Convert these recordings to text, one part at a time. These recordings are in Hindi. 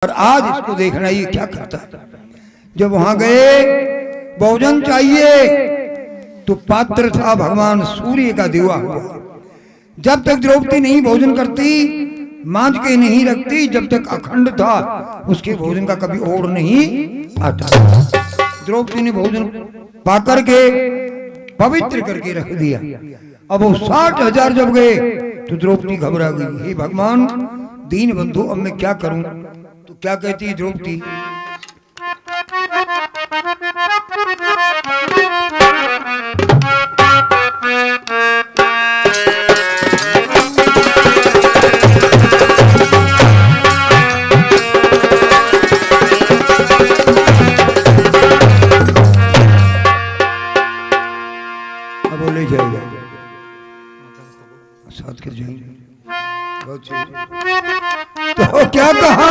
और आज इसको देखना ये क्या करता है। जब वहां गए भोजन चाहिए तो पात्र था भगवान सूर्य का दिवा हुआ। जब तक द्रौपदी नहीं भोजन करती, मांझ के नहीं रखती, जब तक अखंड था उसके भोजन का कभी और नहीं आता। द्रौपदी ने भोजन पाकर के पवित्र करके रख दिया। अब वो 60,000 जब गए तो द्रौपदी घबरा गई। हे भगवान दीन बंधु, अब मैं क्या करूं? तो क्या कहती है द्रौपदी? अब बोले जाएगा साथ के जाएंगे। तो क्या कहा?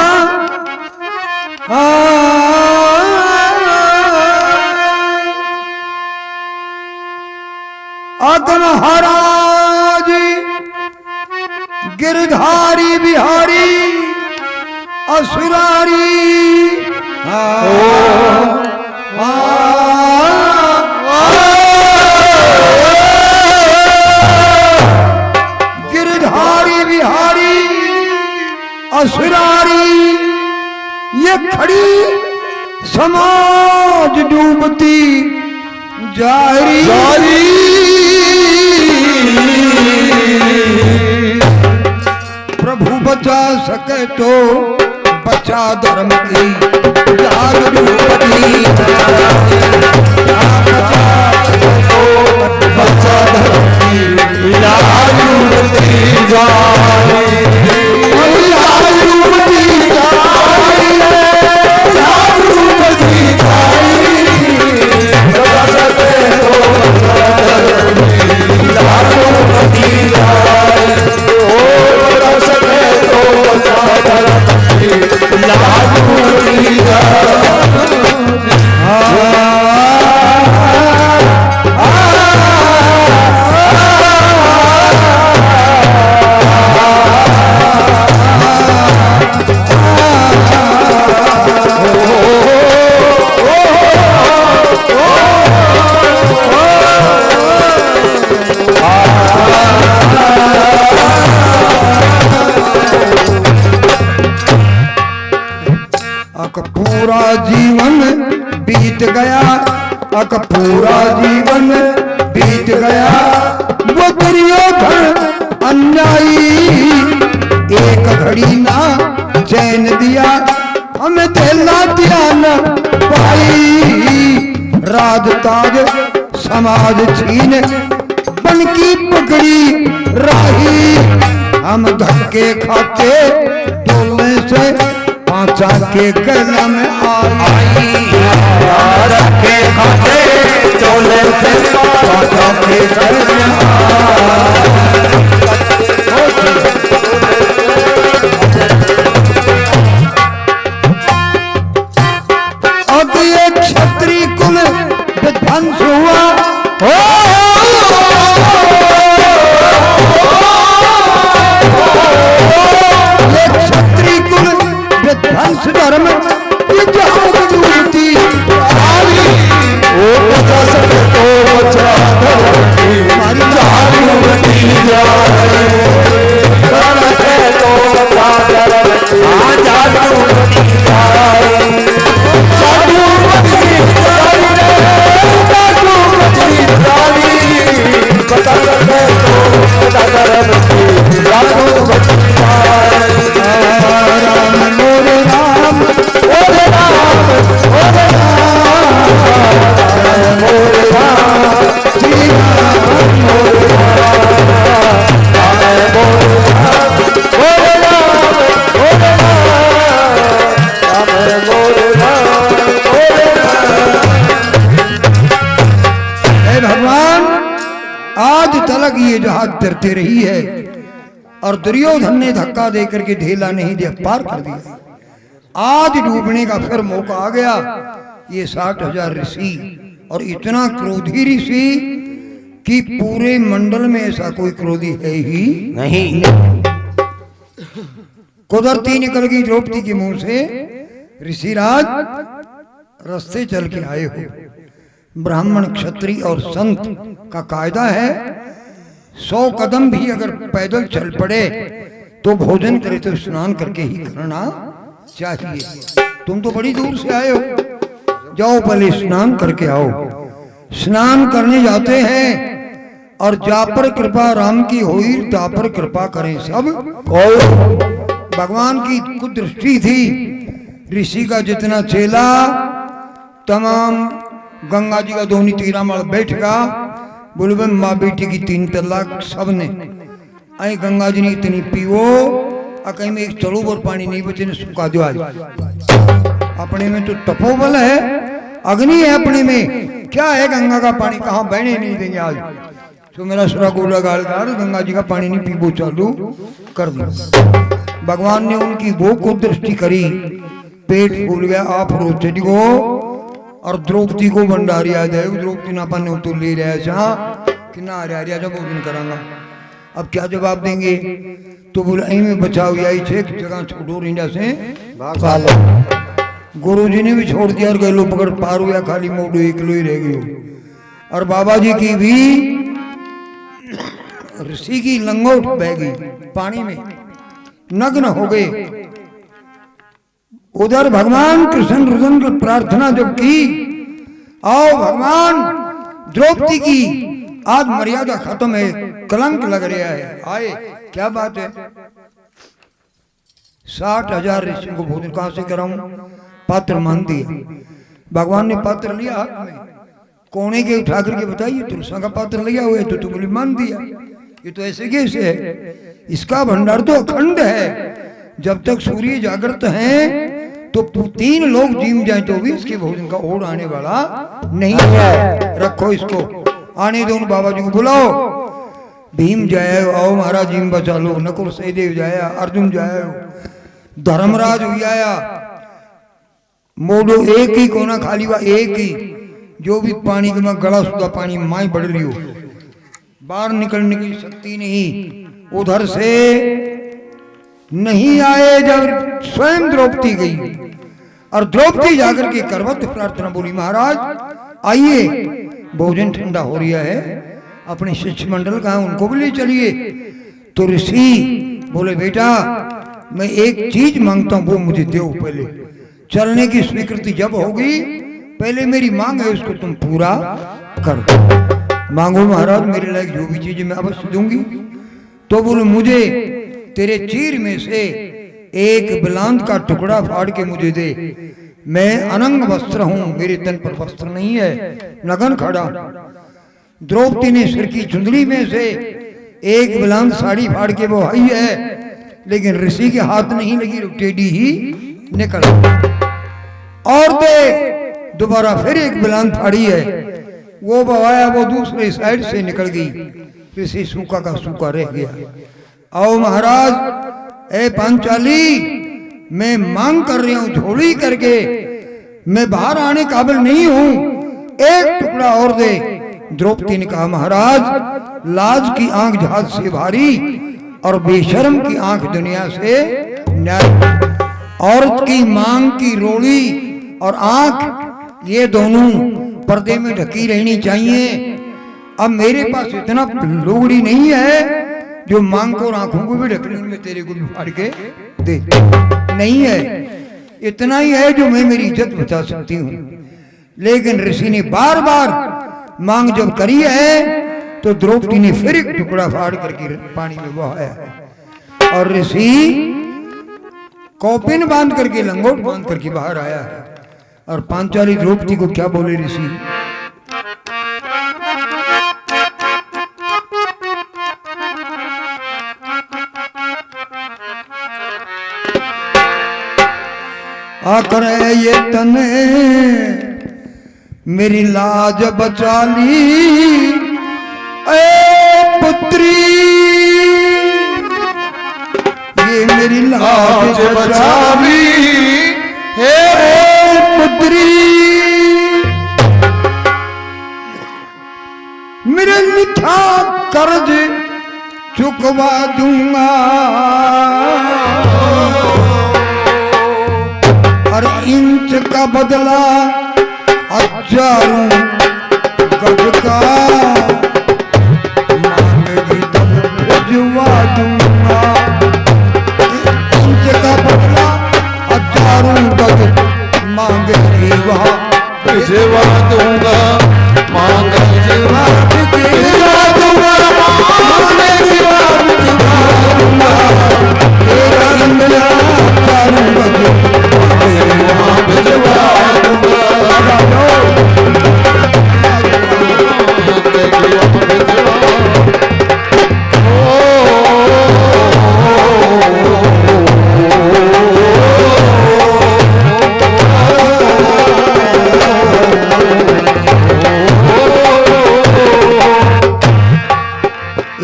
महाराज गिरधारी बिहारी असुरारी गिरधारी बिहारी असुरारी, ये खड़ी समाज डूबती जारी। प्रभु बचा सके तो बचा धर्म की जाग डूबती, बचा धर्म की जाग डूबती जारी। पूरा जीवन बीत गया, अक पूरा जीवन बीत गया, वो दुर्योधन अन्यायी, एक घड़ी ना चैन दिया, हमें दिला दिया न पाई, राज ताज समाज छीन बन की पकड़ी राही, हम धक्के खाते डोलने से पांचा के करना में आई, धक्के खाते डोलने से पांचा के करना अब ये क्षत्रिय कुल विध्वंस हुआ। विध्वंस धर्म ये जाग डूबती जारी, ओ बचा सके तो बचा धर्म की जाग डूबती जारी, बचा सके तो बचा धर्म की जाग डूबती जारी, जाग डूबती जारी, बचा सके तो बचा धर्म की जाग डूबती जारी। भगवान आज तलक ये जहाज तैरते रही है और दुर्योधन ने धक्का देकर के ढेला नहीं दिया, पार कर दिया। आज डूबने का फिर मौका आ गया। ये 60,000 ऋषि और इतना क्रोधी ऋषि कि पूरे मंडल में ऐसा कोई क्रोधी है ही नहीं। कुदरती निकल गई द्रौपदी के मुंह से, ऋषिराज रास्ते चल के आए हो। ब्राह्मण क्षत्रिय और संत का कायदा है 100 कदम भी अगर पैदल चल पड़े तो भोजन करे तो स्नान करके ही करना चाहिए। तुम तो बड़ी दूर से आए हो, जाओ पहले स्नान करके आओ। स्नान करने जाते हैं और जा पर कृपा राम की हुई, ता पर कृपा करें सब कोई। भगवान की कुदृष्टि थी, ऋषि का जितना चेला तमाम गंगा जी का दोनी तीरा मल बैठ गा, बोले माँ बेटी की 3 तलाक सबने आई। गंगा जी ने इतनी पीवो कहीं में एक चड़ू और पानी नहीं बचे ने सुखा दो। आज अपने में तो तपोबल है, अग्नि है अपने में, क्या है गंगा का पानी कहाँ बहने नहीं देंगे। आज तो मेरा सुरा गोला गाल गाल गंगा जी का पानी नहीं पीबो चालू कर दो। भगवान ने उनकी वो को दृष्टि करी, पेट फूल गया। आप रोचती को और द्रौपदी को भंडारी आ जाए। द्रौपदी ना पाने तो ले रहा है कि ना आ रहा जब भोजन करांगा। अब क्या जवाब देंगे? तो बोले ऐ में बचाओ आई छे जगह छोड़ो रिंजा से गुरु जी ने भी छोड़ दिया और गलो पकड़ पार हुआ, खाली मोडो 1 किलो ही रह गयो। और बाबा जी की भी ऋषि की लंगोट बह गई पानी में, नग्न हो गए। उधर भगवान कृष्ण रुदन की प्रार्थना जब की, आओ भगवान द्रौपदी की आज मर्यादा खत्म है, कलंक लग रहा है, आए। क्या बात है? 60,000 ऋषियों को भोजन कहां से कराऊं? पात्र मान दिया। भगवान ने पात्र लिया हाथ में, कोने के उठा करके बताइए तुलसा का पात्र लिया हुआ है, तो बोले मान दिया। ये तो ऐसे कैसे है? इसका भंडार तो अखंड है। जब तक सूर्य जागृत है तो 3 लोग जीम जाए तो भी इसके भोजन का ओढ़ आने वाला नहीं है। रखो इसको, आने दो। बाबा जी को बुलाओ। भीम जाए, आओ महाराज जीम बचा लो। नकुल सहदेव जाया, अर्जुन जाया, धर्मराज हो आया। मोडो एक ही कोना खाली हुआ, एक ही जो भी पानी के में गला सुधा पानी माई बढ़ रही हो, बाहर निकलने की शक्ति नहीं। उधर से नहीं आए। जब स्वयं द्रौपदी गई और द्रौपदी जाकर के करवत प्रार्थना बोली, महाराज आइए भोजन ठंडा हो रहा है, अपने शिष्य मंडल का उनको भी ले चलिए। तो ऋषि बोले बेटा मैं एक चीज मांगता हूं, वो मुझे दो। पहले चलने की स्वीकृति जब होगी, पहले मेरी मांग है उसको तुम पूरा कर दो। मांगो महाराज, मेरे लायक जो भी चीज मैं अवश्य दूंगी। तो बोले मुझे तेरे चीर में से एक बिलांत का टुकड़ा फाड़ के मुझे दे। मैं अनंग वस्त्र हूं, मेरे तन पर वस्त्र नहीं है, नगन खड़ा। द्रौपदी ने सिर की चुंदड़ी में से एक बिलांत साड़ी फाड़ के वो आई है, लेकिन ऋषि के हाथ नहीं लगी, टेढ़ी ही निकल। और दे दोबारा फिर एक बिलांत फाड़ी है, वो बवाया, वो दूसरे साइड से निकल गई। ऋषि सूखा का सूखा रह गया। आओ महाराज, ए पांचाली मैं मांग कर रही हूं झोली करके, मैं बाहर आने काबिल नहीं हूं, एक टुकड़ा और दे। द्रौपदी ने कहा महाराज लाज की आंख जहाज से भारी और बेशर्म की आंख दुनिया से न्यारी। औरत की मांग की रोड़ी और आंख ये दोनों पर्दे में ढकी रहनी चाहिए। अब मेरे पास इतना लोगड़ी नहीं है जो मांग को और आंखों को भी ढकने में तेरे को भी फाड़ के दे, नहीं है। इतना ही है जो मैं मेरी इज्जत बचा सकती हूँ। लेकिन ऋषि ने बार बार मांग जब करी है तो द्रौपदी ने फिर एक टुकड़ा फाड़ करके पानी में बहाया और ऋषि कौपिन बांध करके, लंगोट बांध करके बाहर आया है। और पांचाली द्रौपदी को क्या बोले ऋषि? आकर ये तने मेरी लाज बचा ली, ए पुत्री ये मेरी लाज बचा ली, ए पुत्री मेरे मिठा कर्ज चुकवा दूंगा। इंच का बदला हजारों गज का, मांगेगी तब भिजवा दूंगा। इंच का बदला हजारों गज मांगेगी वहाँ भिजवा दूंगा, मांगेगी भिजवा दूंगा, मांगेगी भिजवा दूंगा। तेरा इंद्रा हजारों गज वहाँ भिजवा दूंगा,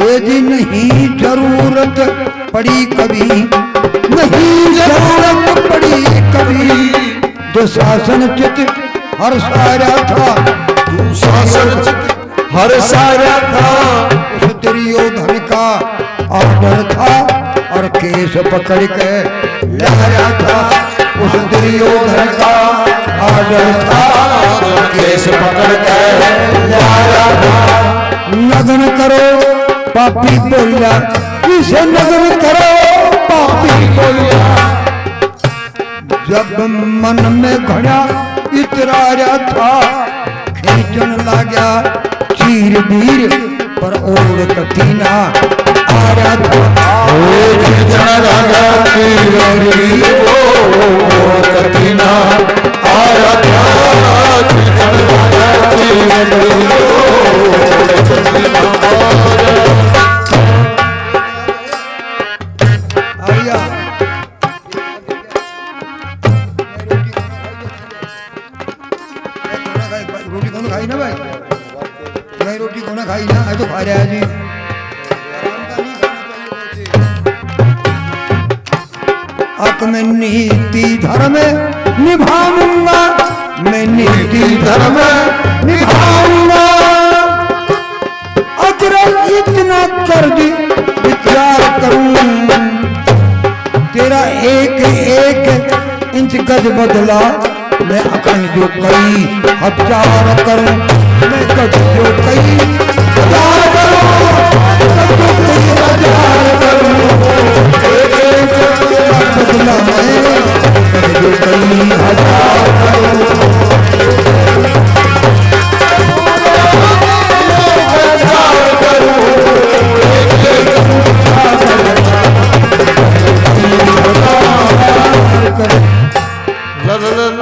यदि नहीं जरूरत पड़ी कभी, नहीं जरूरत पड़ी कभी, दुशासन चित हर सारा था, दुशासन चित हर सारा था। उस दुर्योधन का ऑर्डर था और केस पकड़ के लाया था। उस दुर्योधन का ऑर्डर था, केस पकड़ के लाया था। नग्न करो पापी बोलिया, इसे नग्न करो पापी बोलिया। जब मन में घड़ा इतराया था, खींचन लगा चीर वीर पर ओढ़ कतीना आ रहा था। खींचन लगा चीर वीर ओढ़ कतीना आ रहा था। खींचन लगा चीर वीर ओढ़ कतीना आ रहा था। रोटी कौन खाई ना भाई, भाई रोटी कौन खाई ना, है तो खा रहा है जी। अक मैं नीति धर्म निभाऊंगा, मैं नीति धर्म निभाऊंगा। अगर इतना कर दी विचार करूं, तेरा एक एक इंच गज बदला मैं अखंड जो कई हजार करूं। मैं गज जो कई हजार करूं, गज जो कई हजार करूं। बदला मैं गज जो कई हजार करूं।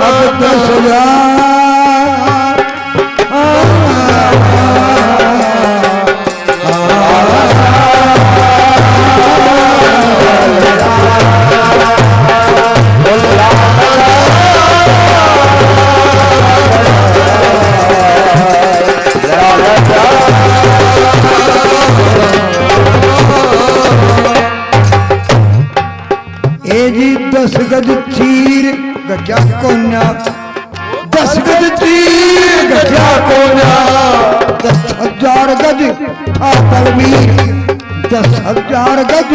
अब 10,000 10 गज चीर गजा कोन्या, 10 गज चीर गजा कोन्या। 10,000 गज था बलबीर, 10,000 गज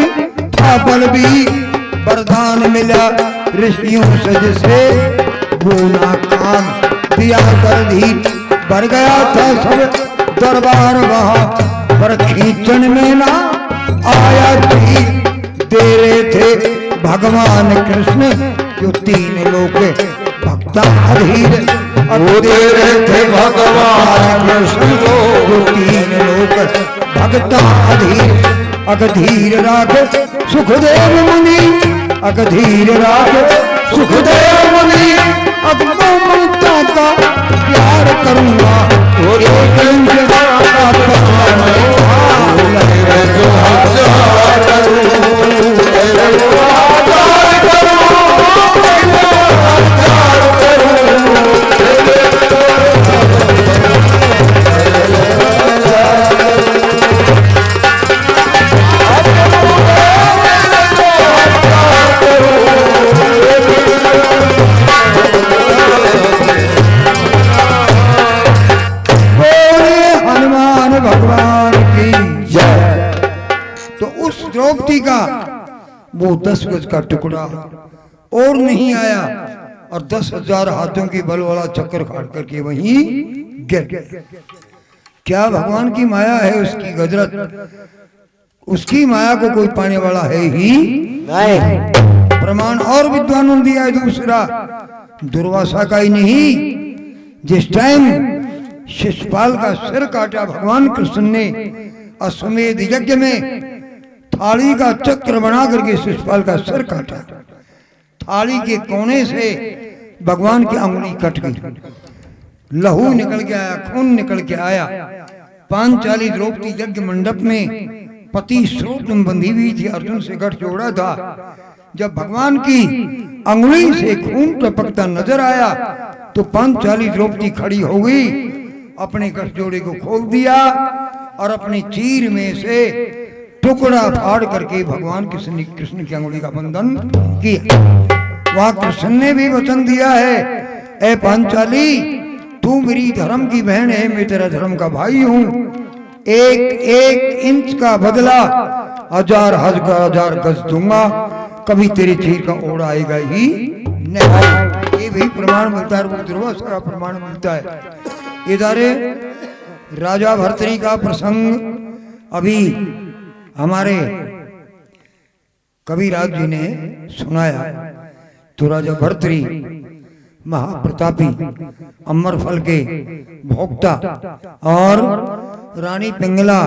था बलबीर। वरदान मिला ऋषियों से जिसे बोला काम दिया कर धीर। भर गया था सब दरबार वहाँ, पर खींचन में ना आया धीर। दे रहे थे भगवान कृष्ण जो 3 लोग भक्ता अधीर। वो दे रहे थे भगवान कृष्ण जो 3 लोग भक्ता अधीर। अगधीर राग सुखदेव मुनि, अगधीर राग सुखदेव मुनि। अब ममता का प्यार करूंगा, एक भगवान की जय। तो उस द्रौपदी का वो 10 गज का टुकड़ा और नहीं आया। और 10,000 हाथों की बल वाला चक्कर काट करके वहीं गिर गया। क्या भगवान की माया है, उसकी गजरत, उसकी माया को कोई पाने वाला है ही नहीं। प्रमाण और विद्वानों ने दिया है दूसरा, दुर्वासा का ही नहीं, जिस टाइम शिशुपाल का सिर काटा भगवान कृष्ण ने अश्वमेध यज्ञ में, थाली का चक्र बना करके शिशुपाल का सिर काटा, थाली के कोने से भगवान की अंगुली कट गई, लहू निकल के आया, खून निकल के आया। पांचाली द्रौपदी यज्ञ मंडप में पति स्रोत में बंधी हुई थी, अर्जुन से गठ जोड़ा था। जब भगवान की अंगुली से खून टपकता नजर आया तो पांचाली द्रौपदी खड़ी हो गई, अपने गठजोड़े को खोल दिया और अपनी चीर में से टुकड़ा फाड़ करके भगवान कृष्ण की अंगुली का बंधन किया। वहां कृष्ण ने भी वचन दिया है, ए पांचाली तू मेरी धर्म की बहन है, मैं तेरा धर्म का भाई हूं, एक एक इंच का बदला 1000 गज दूंगा, कभी तेरे चीर का ओढ़ आएगा ही नहीं। ये भी प्रमाण मिलता है, दुर्वासा का प्रमाण मिलता है। इधर राजा भर्तरी का प्रसंग अभी हमारे कविराज जी ने सुनाया। तो राजा भर्तरी महाप्रतापी, अमर फल के भोक्ता और रानी पिंगला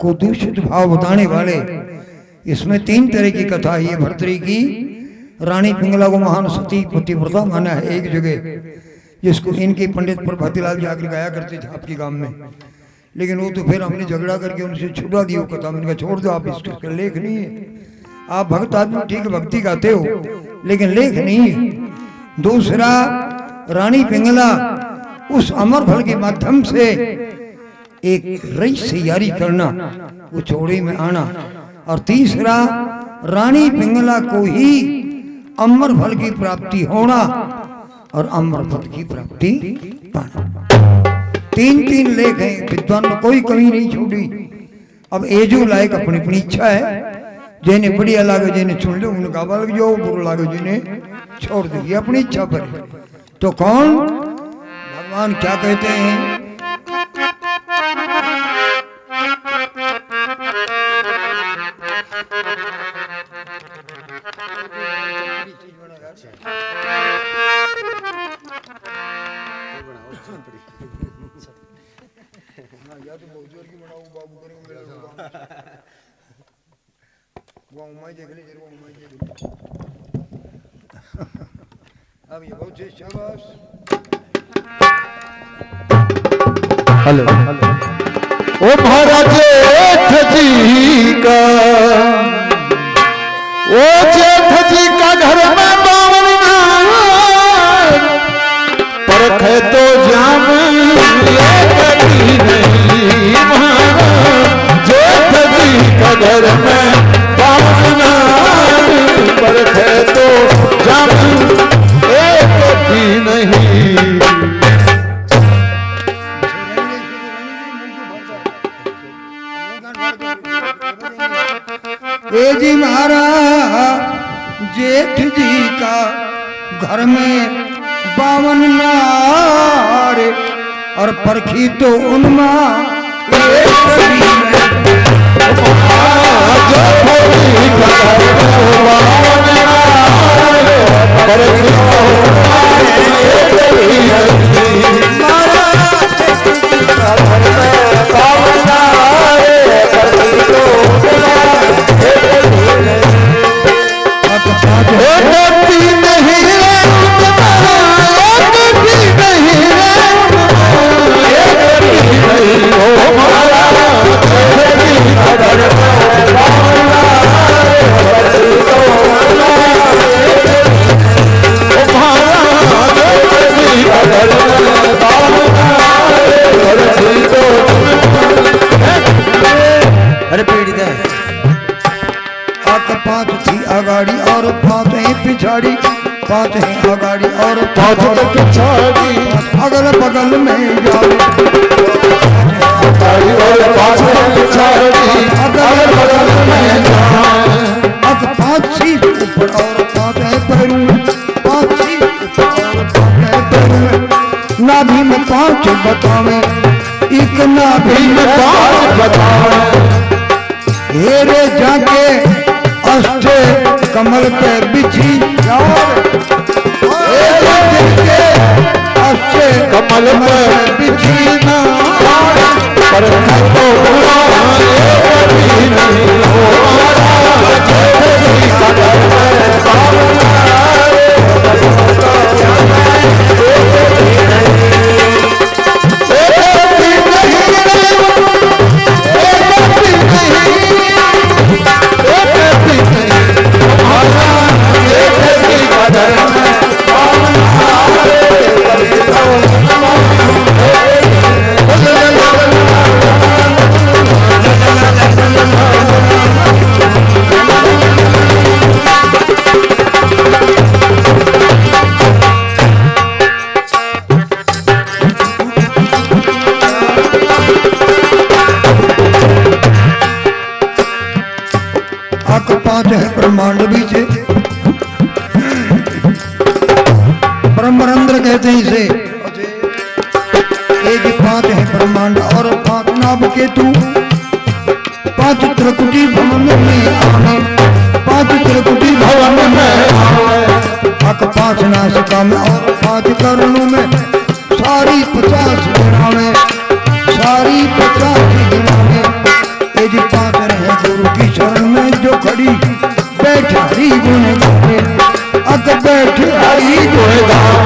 को दूषित भाव बताने वाले, इसमें 3 तरह की कथा है। ये भर्तरी की रानी पिंगला को महान सती पतिव्रता माना है एक जगह, जिसको इनके पंडित प्रभातीलाल जाकर गाया करते थे आपके गांव में, लेकिन वो तो फिर हमने झगड़ा करके उनसे छुड़ा दिया कथा। मैंने कहा छोड़ दो आप, इसका लेख नहीं है, आप भक्त आदमी ठीक भक्ति गाते हो लेकिन लेख नहीं है। दूसरा, रानी पिंगला उस अमर फल के माध्यम से एक रईस से यारी करना, वो चौड़े में आना। और तीसरा, रानी पिंगला को ही अमर फल की प्राप्ति होना और अमर फल की प्राप्ति पाना। 3 लेख हैं, विद्वान ने कोई कमी नहीं छोड़ी। अब एजू लायक अपनी अपनी इच्छा है, जिन्हें बढ़िया लागे जिन्हें सुन लो उन्हें गावा लग जाओ, बुरा लागे जिन्हें छोड़ देगी, अपनी इच्छा पर। तो कौन भगवान क्या कहते हैं, अब ये बहुत शाबाश। हेलो ओ महाराज जेठ जी का, ओ जेठ जी का घर में बावन परख तो जाम कभी नहीं। महाराज जेठ जी का घर में बावन परख तो जाम कभी नहीं। जी महाराज जेठ जी का घर में 52 नार और परखी तो उनमा आगाड़ी और 5 है पिछाड़ी, 5 है आगाड़ी और 5 पिछाड़ी, अगल बगल में जाओ और 5 पिछाड़ी, अगल बगल में जाओ। अब 5 सी ऊपर और 5 है पैरू, 5 सी ऊपर नाभि में 5 बतावे, एक नाभि में 5 बतावे। हेरे जाके अष्ट कमल पे बिछी, हेरे अष्ट कमल पे बिछी ना, पर तो बुरा कभी नहीं होगा, जैसे कदर में बाबा ब्रह्मांड बीचे ब्रह्मरंध्र कहते हैं इसे। एक 5 है ब्रह्मांड और 5 नाभ केतु, 5 त्रिकुटी भवन में आने, 5 त्रिकुटी भवन में अक 5 नासिका में और 5 कर्णों में, सारी 50 गिना में, सारी 50 गिना में। ये जी 5 रहे गुरु की शरण में जो खड़ी बैठ हरी गुण गावे, अक बैठ हरी गुण गावे।